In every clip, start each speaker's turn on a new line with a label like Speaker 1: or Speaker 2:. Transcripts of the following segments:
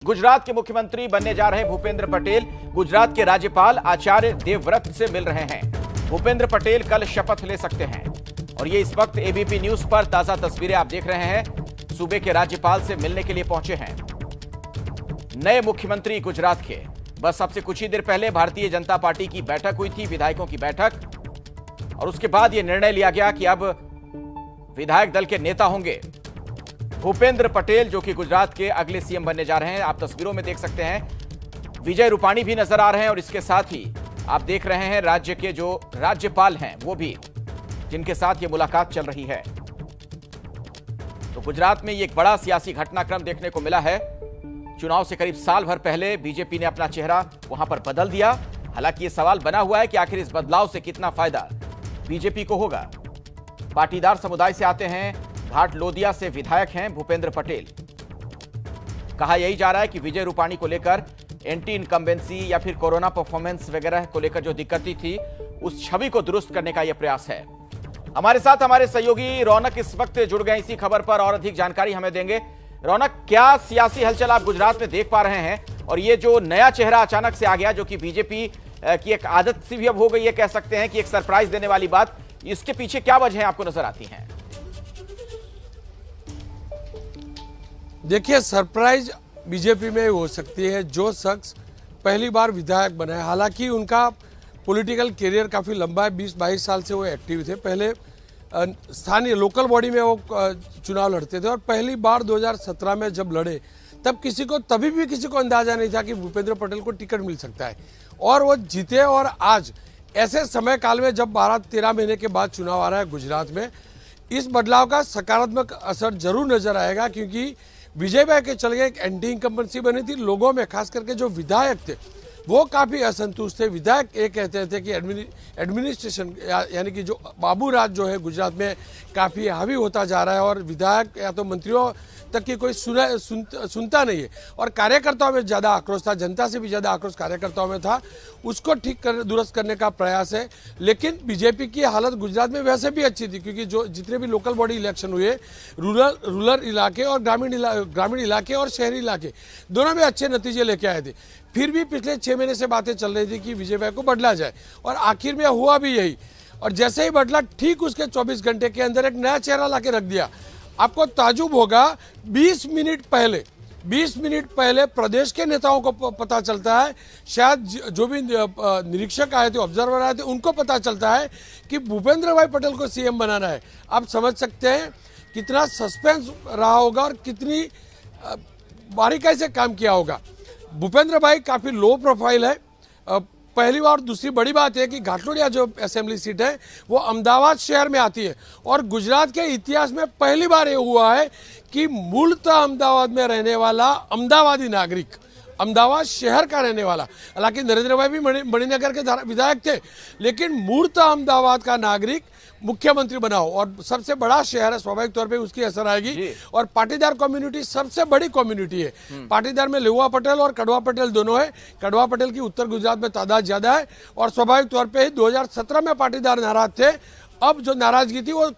Speaker 1: गुजरात के मुख्यमंत्री बनने जा रहे भूपेंद्र पटेल गुजरात के राज्यपाल आचार्य देवव्रत से मिल रहे हैं। भूपेंद्र पटेल कल शपथ ले सकते हैं और ये इस वक्त एबीपी न्यूज पर ताजा तस्वीरें आप देख रहे हैं। सूबे के राज्यपाल से मिलने के लिए पहुंचे हैं नए मुख्यमंत्री गुजरात के। बस अब से कुछ ही देर पहले भारतीय जनता पार्टी की बैठक हुई थी, विधायकों की बैठक, और उसके बाद यह निर्णय लिया गया कि अब विधायक दल के नेता होंगे भूपेंद्र पटेल, जो कि गुजरात के अगले सीएम बनने जा रहे हैं। आप तस्वीरों में देख सकते हैं विजय रूपाणी भी नजर आ रहे हैं और इसके साथ ही आप देख रहे हैं राज्य के जो राज्यपाल हैं वो भी, जिनके साथ ये मुलाकात चल रही है। तो गुजरात में ये एक बड़ा सियासी घटनाक्रम देखने को मिला है। चुनाव से करीब साल भर पहले बीजेपी ने अपना चेहरा वहां पर बदल दिया। हालांकि ये सवाल बना हुआ है कि आखिर इस बदलाव से कितना फायदा बीजेपी को होगा। पाटीदार समुदाय से आते हैं, घाट लोदिया से विधायक हैं भूपेंद्र पटेल। कहा यही जा रहा है कि विजय रूपाणी को लेकर एंटी इनकम्बेंसी या फिर कोरोना परफॉर्मेंस वगैरह को लेकर जो दिक्कतें थी, उस छवि को दुरुस्त करने का यह प्रयास है। हमारे साथ हमारे सहयोगी रौनक इस वक्त जुड़ गए इसी खबर पर और अधिक जानकारी हमें देंगे। रौनक, क्या सियासी हलचल आप गुजरात में देख पा रहे हैं और ये जो नया चेहरा अचानक से आ गया, जो कि बीजेपी की एक आदत सी भी अब हो गई है, कह सकते हैं कि एक सरप्राइज देने वाली बात, इसके पीछे क्या वजह आपको नजर आती है?
Speaker 2: देखिए, सरप्राइज बीजेपी में हो सकती है जो शख्स पहली बार विधायक बना है। हालांकि उनका पॉलिटिकल करियर काफ़ी लंबा है, 20-22 साल से वो एक्टिव थे। पहले स्थानीय लोकल बॉडी में वो चुनाव लड़ते थे और पहली बार 2017 में जब लड़े तब तभी भी किसी को अंदाजा नहीं था कि भूपेंद्र पटेल को टिकट मिल सकता है, और वो जीते। और आज ऐसे समय काल में जब 12-13 महीने के बाद चुनाव आ रहा है गुजरात में, इस बदलाव का सकारात्मक असर जरूर नजर आएगा, क्योंकि विजय भाई के चल गए एक एंटी इनकम्बेंसी बनी थी। लोगों में खास करके जो विधायक थे वो काफ़ी असंतुष्ट थे। विधायक ये कहते थे कि एडमिनिस्ट्रेशन यानी कि जो बाबू राज जो है गुजरात में काफ़ी हावी होता जा रहा है और विधायक या तो मंत्रियों तक की कोई सुनता नहीं है। और कार्यकर्ताओं में ज़्यादा आक्रोश था, जनता से भी ज़्यादा आक्रोश कार्यकर्ताओं में था। उसको दुरुस्त करने का प्रयास है। लेकिन बीजेपी की हालत गुजरात में वैसे भी अच्छी थी, क्योंकि जो जितने भी लोकल बॉडी इलेक्शन हुए, रूरल इलाके और ग्रामीण इलाके और शहरी इलाके दोनों में अच्छे नतीजे लेके आए थे। फिर भी पिछले 6 महीने से बातें चल रही थी कि विजय भाई को बदला जाए, और आखिर में हुआ भी यही। और जैसे ही बदला, ठीक उसके 24 घंटे के अंदर एक नया चेहरा लाके रख दिया। आपको ताजुब होगा, 20 मिनट पहले प्रदेश के नेताओं को पता चलता है, शायद जो भी निरीक्षक आए थे, ऑब्जर्वर आए थे, उनको पता चलता है कि भूपेंद्र भाई पटेल को सीएम बनाना है। आप समझ सकते हैं कितना सस्पेंस रहा होगा और कितनी बारीकाई से काम किया होगा। भूपेंद्र भाई काफ़ी लो प्रोफाइल है, पहली बार। दूसरी बड़ी बात है कि घाटलोडिया जो असेंबली सीट है वो अहमदाबाद शहर में आती है, और गुजरात के इतिहास में पहली बार ये हुआ है कि मूलतः अहमदाबाद में रहने वाला अहमदाबादी नागरिक, अहमदाबाद शहर का रहने वाला, हालांकि नरेंद्र भाई भी मणिनगर के विधायक थे, लेकिन मूलतः अहमदाबाद का नागरिक मुख्यमंत्री बना हो, और सबसे बड़ा शहर है, स्वाभाविक तौर पे उसकी असर आएगी। और पाटीदार कम्युनिटी सबसे बड़ी कम्युनिटी है। पाटीदार में लेवा पटेल और कड़वा पटेल दोनों है। कड़वा पटेल की उत्तर गुजरात में तादाद ज्यादा है, और स्वाभाविक तौर पे ही 2017 में पाटीदार नाराज थे। अब जो नाराजगी थी वो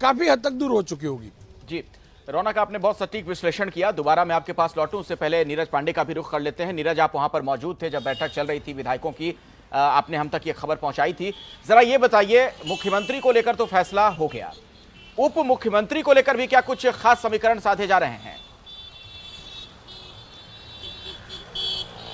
Speaker 2: काफी हद तक दूर हो चुकी होगी।
Speaker 1: जी रौनक, आपने बहुत सटीक विश्लेषण किया। दोबारा मैं आपके पास लौटूं उससे पहले नीरज पांडे का भी रुख कर लेते हैं। नीरज, आप वहां पर मौजूद थे जब बैठक चल रही थी विधायकों की, आपने हम तक ये खबर पहुंचाई थी। जरा ये बताइए, मुख्यमंत्री को लेकर तो फैसला हो गया, उप मुख्यमंत्री को लेकर भी क्या कुछ खास समीकरण साधे जा रहे हैं?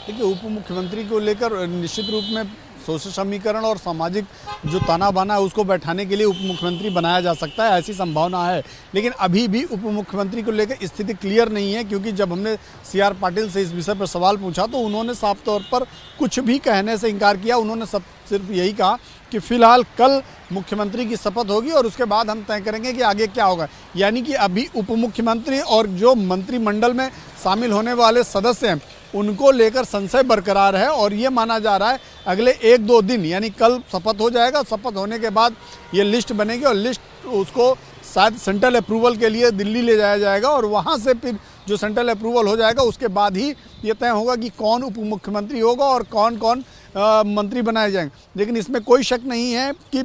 Speaker 3: देखिए, उप मुख्यमंत्री को लेकर निश्चित रूप में सोशल समीकरण और सामाजिक जो ताना बाना है उसको बैठाने के लिए उप मुख्यमंत्री बनाया जा सकता है, ऐसी संभावना है। लेकिन अभी भी उप मुख्यमंत्री को लेकर स्थिति क्लियर नहीं है, क्योंकि जब हमने CR पाटिल से इस विषय पर सवाल पूछा तो उन्होंने साफ तौर पर कुछ भी कहने से इनकार किया। उन्होंने सिर्फ यही कहा कि फिलहाल कल मुख्यमंत्री की शपथ होगी और उसके बाद हम तय करेंगे कि आगे क्या होगा। यानी कि अभी उप मुख्यमंत्री और जो मंत्रिमंडल में शामिल होने वाले सदस्य हैं उनको लेकर संशय बरकरार है, और ये माना जा रहा है अगले 1-2 दिन, यानी कल शपथ हो जाएगा। शपथ होने के बाद ये लिस्ट बनेगी और लिस्ट उसको शायद सेंट्रल अप्रूवल के लिए दिल्ली ले जाया जाएगा, और वहाँ से फिर जो सेंट्रल अप्रूवल हो जाएगा उसके बाद ही ये तय होगा कि कौन उप मुख्यमंत्री होगा और कौन कौन मंत्री बनाए जाएंगे। लेकिन इसमें कोई शक नहीं है कि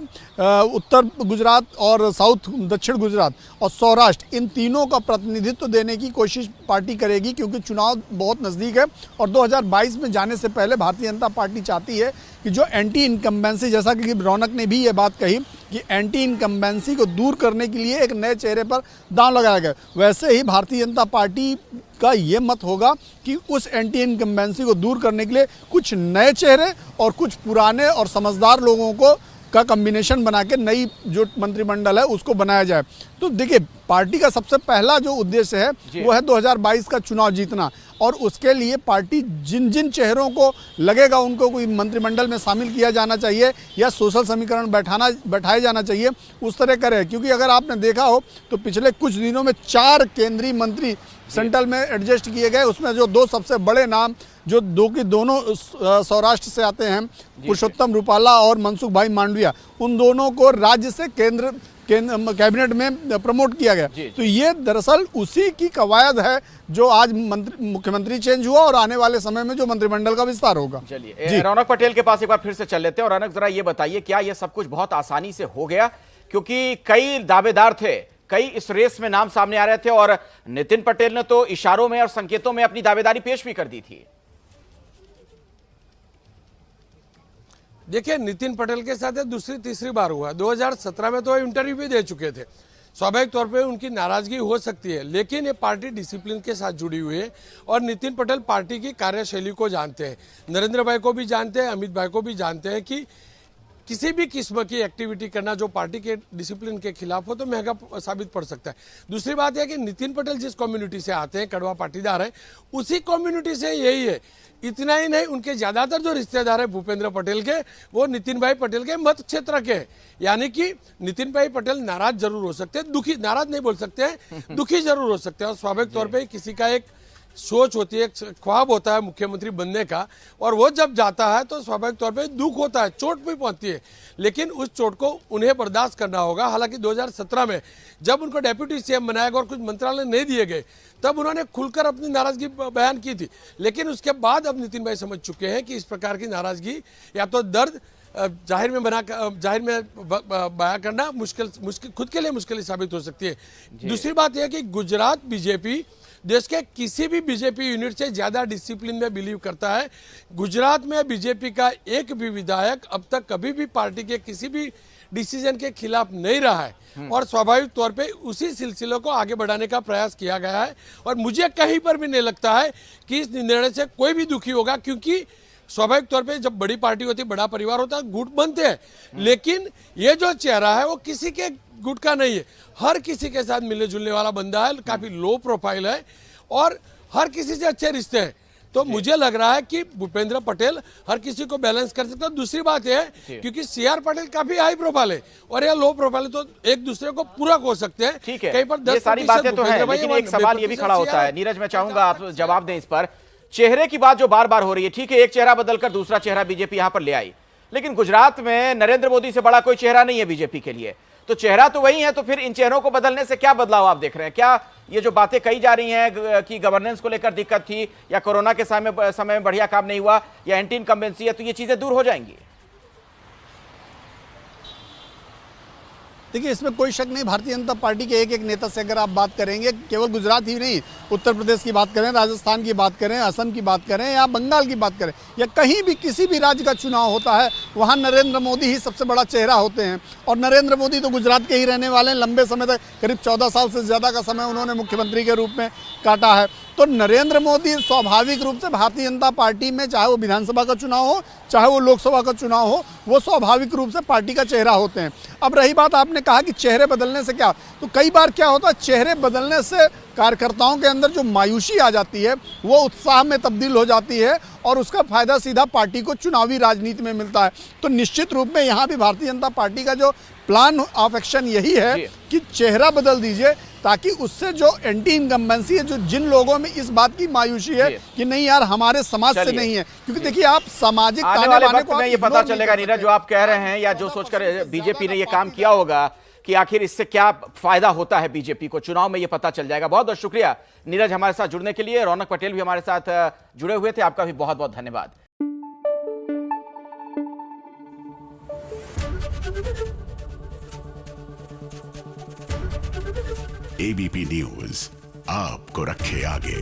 Speaker 3: उत्तर गुजरात और साउथ दक्षिण गुजरात और सौराष्ट्र इन तीनों का प्रतिनिधित्व देने की कोशिश पार्टी करेगी, क्योंकि चुनाव बहुत नज़दीक है और 2022 में जाने से पहले भारतीय जनता पार्टी चाहती है कि जो एंटी इनकम्बेंसी, जैसा कि रौनक ने भी ये बात कही कि एंटी इनकम्बेंसी को दूर करने के लिए एक नए चेहरे पर दांव लगाया गया, वैसे ही भारतीय जनता पार्टी का ये मत होगा कि उस एंटी इनकम्बेंसी को दूर करने के लिए कुछ नए चेहरे और कुछ पुराने और समझदार लोगों को का कॉम्बिनेशन बना के नई जो मंत्रिमंडल है उसको बनाया जाए। तो देखिए, पार्टी का सबसे पहला जो उद्देश्य है वो है 2022 का चुनाव जीतना, और उसके लिए पार्टी जिन जिन चेहरों को लगेगा उनको कोई मंत्रिमंडल में शामिल किया जाना चाहिए या सोशल समीकरण बैठाया जाना चाहिए, उस तरह करे। क्योंकि अगर आपने देखा हो तो पिछले कुछ दिनों में 4 केंद्रीय मंत्री सेंट्रल में एडजस्ट किए गए, उसमें जो 2 सबसे बड़े नाम जो दोनों सौराष्ट्र से आते हैं, पुरुषोत्तम रूपाला और मनसुख भाई मांडविया, उन दोनों को राज्य से केंद्र कैबिनेट में प्रमोट किया गया। तो ये दरअसल उसी की कवायद है जो आज मुख्यमंत्री चेंज हुआ और आने वाले समय में जो मंत्रिमंडल का विस्तार होगा।
Speaker 1: चलिए रौनक पटेल के पास एक बार फिर से चल लेते हैं। और रौनक, जरा ये बताइए, क्या ये सब कुछ बहुत आसानी से हो गया? क्योंकि कई दावेदार थे, कई इस रेस में नाम सामने आ रहे थे, और नितिन पटेल ने तो इशारों में और संकेतों में अपनी दावेदारी पेश भी कर दी थी।
Speaker 2: देखिए, नितिन पटेल के साथ दूसरी तीसरी बार हुआ। 2017 में तो इंटरव्यू भी दे चुके थे। स्वाभाविक तौर पे उनकी नाराजगी हो सकती है, लेकिन ये पार्टी डिसिप्लिन के साथ जुड़ी हुई है और नितिन पटेल पार्टी की कार्यशैली को जानते हैं, नरेंद्र भाई को भी जानते हैं, अमित भाई को भी जानते हैं कि किसी भी किस्म की एक्टिविटी करना जो पार्टी के डिसिप्लिन के खिलाफ हो तो महंगा साबित पड़ सकता है। दूसरी बात यह कि नितिन पटेल जिस कम्युनिटी से आते हैं, कड़वा पाटीदार है, उसी कम्युनिटी से यही है। इतना ही नहीं, उनके ज्यादातर जो रिश्तेदार है भूपेंद्र पटेल के, वो नितिन भाई पटेल के मत क्षेत्र के हैं। यानी कि नितिन भाई पटेल नाराज जरूर हो सकते हैं, दुखी, नाराज नहीं बोल सकते हैं, दुखी जरूर हो सकते हैं। और स्वाभाविक तौर पर किसी का एक सोच होती है, ख्वाब होता है मुख्यमंत्री बनने का, और वो जब जाता है तो स्वाभाविक तौर पे दुख होता है, चोट भी पहुंचती है, लेकिन उस चोट को उन्हें बर्दाश्त करना होगा। हालांकि 2017 में जब उनको डेप्यूटी सीएम बनाया गया और कुछ मंत्रालय नहीं दिए गए, तब उन्होंने खुलकर अपनी नाराजगी बयान की थी। लेकिन उसके बाद अब नितिन भाई समझ चुके हैं कि इस प्रकार की नाराजगी या तो दर्द जाहिर में बयां करना मुश्किल खुद के लिए मुश्किल साबित हो सकती है। दूसरी बात यह कि गुजरात बीजेपी देश के किसी भी बीजेपी यूनिट से ज्यादा डिसिप्लिन में बिलीव करता है। गुजरात में बीजेपी का एक भी विधायक अब तक कभी भी पार्टी के किसी भी डिसीजन के खिलाफ नहीं रहा है, और स्वाभाविक तौर पे उसी सिलसिले को आगे बढ़ाने का प्रयास किया गया है। और मुझे कहीं पर भी नहीं लगता है कि इस निर्णय से कोई भी दुखी होगा, क्योंकि स्वाभाविक तौर पे जब बड़ी पार्टी होती है, बड़ा परिवार होता है, गुट बनते हैं, लेकिन ये जो चेहरा है वो किसी के गुट का नहीं है, हर किसी के साथ मिलने जुलने वाला बंदा है, काफी लो प्रोफाइल है और हर किसी से अच्छे रिश्ते हैं। तो मुझे लग रहा है कि भूपेंद्र पटेल हर किसी को बैलेंस कर सकता है। दूसरी बात है क्योंकि सीआर पटेल काफी हाई प्रोफाइल है और यह लो प्रोफाइल है, तो एक दूसरे को पूरक हो सकते हैं।
Speaker 1: ठीक है,
Speaker 2: कहीं पर 10
Speaker 1: ये सारी बातें तो हैं, लेकिन एक सवाल ये भी खड़ा होता है, नीरज मैं चाहूंगा आप जवाब दें इस पर। चेहरे की बात जो बार बार हो रही है, ठीक है, एक चेहरा बदलकर दूसरा चेहरा बीजेपी यहां पर ले आई, लेकिन गुजरात में नरेंद्र मोदी से बड़ा कोई चेहरा नहीं है बीजेपी के लिए, तो चेहरा तो वही है, तो फिर इन चेहरों को बदलने से क्या बदलाव आप देख रहे हैं? क्या ये जो बातें कही जा रही हैं कि गवर्नेंस को लेकर दिक्कत थी या कोरोना के समय में बढ़िया काम नहीं हुआ या एंटी इनकम्बेंसी है, तो ये चीजें दूर हो जाएंगी?
Speaker 3: देखिए, इसमें कोई शक नहीं, भारतीय जनता पार्टी के एक एक नेता से अगर आप बात करेंगे, केवल गुजरात ही नहीं, उत्तर प्रदेश की बात करें, राजस्थान की बात करें, असम की बात करें या बंगाल की बात करें, या कहीं भी किसी भी राज्य का चुनाव होता है, वहाँ नरेंद्र मोदी ही सबसे बड़ा चेहरा होते हैं। और नरेंद्र मोदी तो गुजरात के ही रहने वाले हैं, लंबे समय तक, करीब 14 साल से ज़्यादा का समय उन्होंने मुख्यमंत्री के रूप में काटा है। तो नरेंद्र मोदी स्वाभाविक रूप से भारतीय जनता पार्टी में, चाहे वो विधानसभा का चुनाव हो, चाहे वो लोकसभा का चुनाव हो, वो स्वाभाविक रूप से पार्टी का चेहरा होते हैं। अब रही बात, आपने कहा कि चेहरे बदलने से क्या, तो कई बार क्या होता है, चेहरे बदलने से कार्यकर्ताओं के अंदर जो मायूसी आ जाती है वो उत्साह में तब्दील हो जाती है और उसका फायदा सीधा पार्टी को चुनावी राजनीति में मिलता है। तो निश्चित रूप में यहाँ भी भारतीय जनता पार्टी का जो प्लान ऑफ एक्शन यही है कि चेहरा बदल दीजिए, ताकि उससे जो एंटी इनकम्बेंसी है, जो जिन लोगों में इस बात की मायूसी है कि नहीं यार हमारे समाज से नहीं है, क्योंकि देखिए आप सामाजिक
Speaker 1: आने वाले वक्त में ये पता चलेगा नीरज, जो आप कह रहे हैं या जो सोचकर बीजेपी ने ये काम किया होगा कि आखिर इससे क्या फायदा होता है बीजेपी को, चुनाव में ये पता चल जाएगा। बहुत बहुत शुक्रिया नीरज हमारे साथ जुड़ने के लिए। रौनक पटेल भी हमारे साथ जुड़े हुए थे, आपका भी बहुत बहुत धन्यवाद।
Speaker 4: एबीपी न्यूज आपको रखे आगे।